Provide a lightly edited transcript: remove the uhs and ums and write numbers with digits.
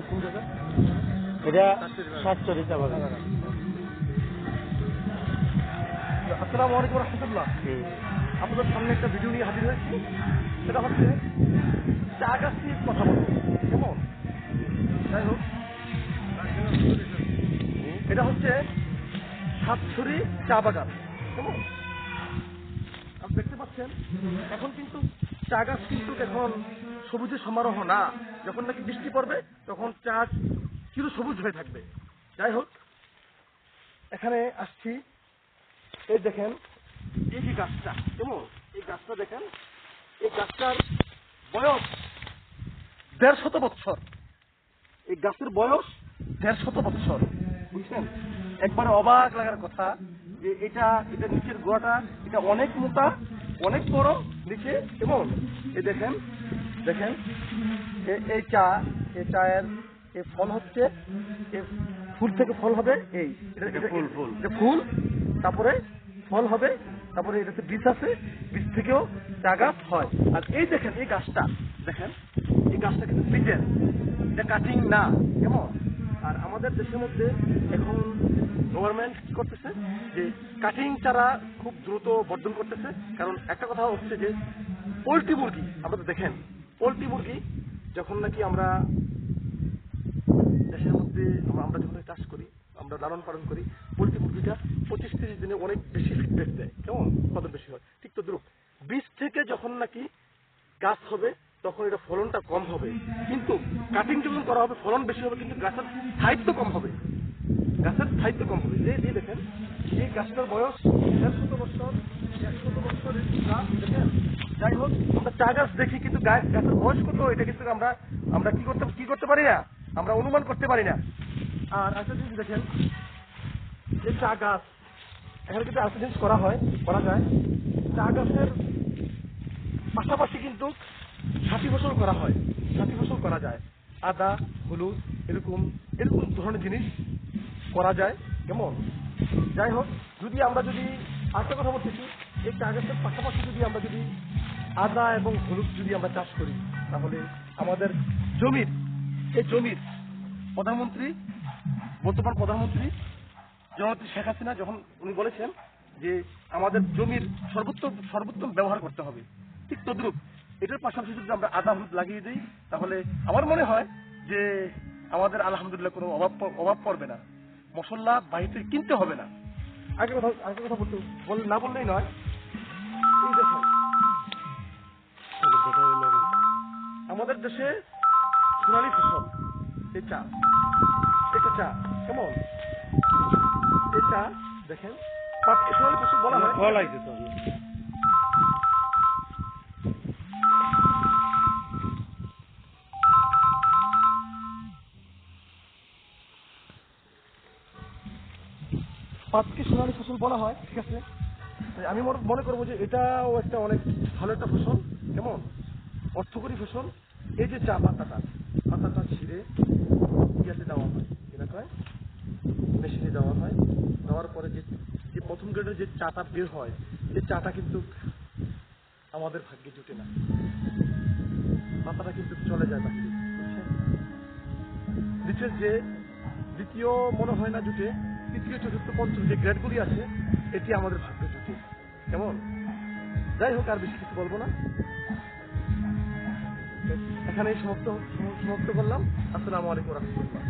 কোন জায়গা? এটা সাতচল্লিশ চা বাগান। আসসালামু আলাইকুম রহমতুল্লাহ। আপনাদের সামনে একটা ভিডিও নিয়ে হাজির হয়েছি। সেটা হচ্ছে চা গাছ নিয়ে কথা বলবো, কেমন? যাই হোক, এটা হচ্ছে সাতছড়ি চা বাগান, কেমন? আপনি দেখতে পাচ্ছেন এখন কিন্তু চা গাছ কিন্তু এখন সবুজের সমারোহ না। যখন নাকি বৃষ্টি পড়বে তখন চা চির সবুজ হয়ে থাকবে। যাই হোক, এখানে আসছি, এই দেখেন এই যে গাছটা, কেমন? এই গাছটা দেখেন, এই গাছটার বয়স ১৫০ বছর। এই গাছের বয়স ১৫০ বছর, বুঝছেন? একবারে অবাক লাগার কথা যে এটা নিচের গোড়াটা এটা অনেক মোটা, অনেক বড় নিচে, কেমন? এই দেখেন দেখেন এই চায়ের এই ফল হচ্ছে, এই ফুল থেকে ফল হবে, এই ফুল, তারপরে ফল হবে, তারপরে এটাতে বীজ আছে, বীজ থেকেও চা গাছ হয়। আর এই দেখেন এই গাছটা দেখেন, এই গাছটা কিন্তু বীজের, এটা কাটিং না, কেমন? আর আমাদের দেশের মধ্যে এখন গভর্নমেন্ট কি করতেছে যে কাটিং চারা খুব দ্রুত বর্ধন করতেছে। কারণ একটা কথা হচ্ছে যে পোলট্রি মুরগি, আপনারা দেখেন পোলট্রি মুরগি যখন নাকি আমরা দেশের মধ্যে আমরা যখন চাষ করি, আমরা লালন পালন করি, পোলট্রি মুরগিটা ২৫-৩০ দিনে অনেক বেশি ফিডব্যাক দেয়, কেমন? উৎপাদন বেশি হয়। ঠিক তো দ্রুপ বীজ থেকে যখন নাকি গাছ হবে তখন এটা ফলনটা কম হবে, কিন্তু কাটিং যখন করা হবে ফলন বেশি হবে, কিন্তু গাছের স্থায়িত্ব কম হবে, গাছের স্থায়িত্ব কম হবে। যে দেখেন এই গাছটার বয়স ১৫০ বছর, ১০০ বছরের গাছ দেখেন। যাই হোক, আমরা চা গাছ দেখি কিন্তু গাছের বয়স কত এটা কিন্তু আমরা কি করতে পারি না, আমরা অনুমান করতে পারি না। আর একটা জিনিস দেখেন, যে চা গাছ এখানে কিন্তু আরেকটা জিনিস করা যায়, চা গাছের পাশাপাশি কিন্তু ৬০ ফসল করা হয়, ৬০ ফসল করা যায়। আদা, হলুদ, এরকম ধরনের জিনিস করা যায়, কেমন? যাই হোক, আমরা যদি আরেকটা কথা বলতেছি, এই চা গাছের পাশাপাশি যদি আমরা আদা এবং হলুদ যদি আমরা চাষ করি, তাহলে আমাদের জমির প্রধানমন্ত্রী, বর্তমান প্রধানমন্ত্রী জননেত্রী শেখ হাসিনা যখন উনি বলেছেন যে আমাদের জমির সর্বোত্তম ব্যবহার করতে হবে, ঠিক তদ্রুপ এটার পাশাপাশি যদি আমরা আদা হলুদ লাগিয়ে দিই, তাহলে আমার মনে হয় যে আমাদের আলহামদুলিল্লাহ কোনো অভাব পড়বে না, মশলা বাড়িতে কিনতে হবে না। আগে কথা না বললেই নয়, এই দেখেন আমাদের দেশে সোনালী ফসল এই চা, এটা চা, কেমন? এই চা দেখেন সোনালী ফসল বলা হয়। ফল আইছে তো ৫কে সোনালী ফসল বলা হয়, ঠিক আছে? আমি মনে করবো যে এটাও একটা অনেক ভালো একটা ফসল, কেমন? অর্থকরী ফসল। এই যে চা পাতাটা ছিঁড়ে ইয়াতে দেওয়া হয়, এটা কয় মেশিনে দেওয়া হয়, দেওয়ার পরে যে প্রথম গ্রেডের যে চাটা বের হয়, এই চাটা কিন্তু আমাদের ভাগ্যে জুটে না, পাতাটা কিন্তু চলে যায় বাহিরে, বুঝছেন? নিচের যে দ্বিতীয় মনে হয় না জুটে, তৃতীয় চতুর্থ পঞ্চম যে গ্রেডগুলি আছে এটি আমাদের ভাগ্যে জুটে, কেমন? যাই হোক, আর বেশি কিছু বলবো না, এখানেই সমাপ্ত করলাম। আসসালামু আলাইকুম রহমতুল্লাহ।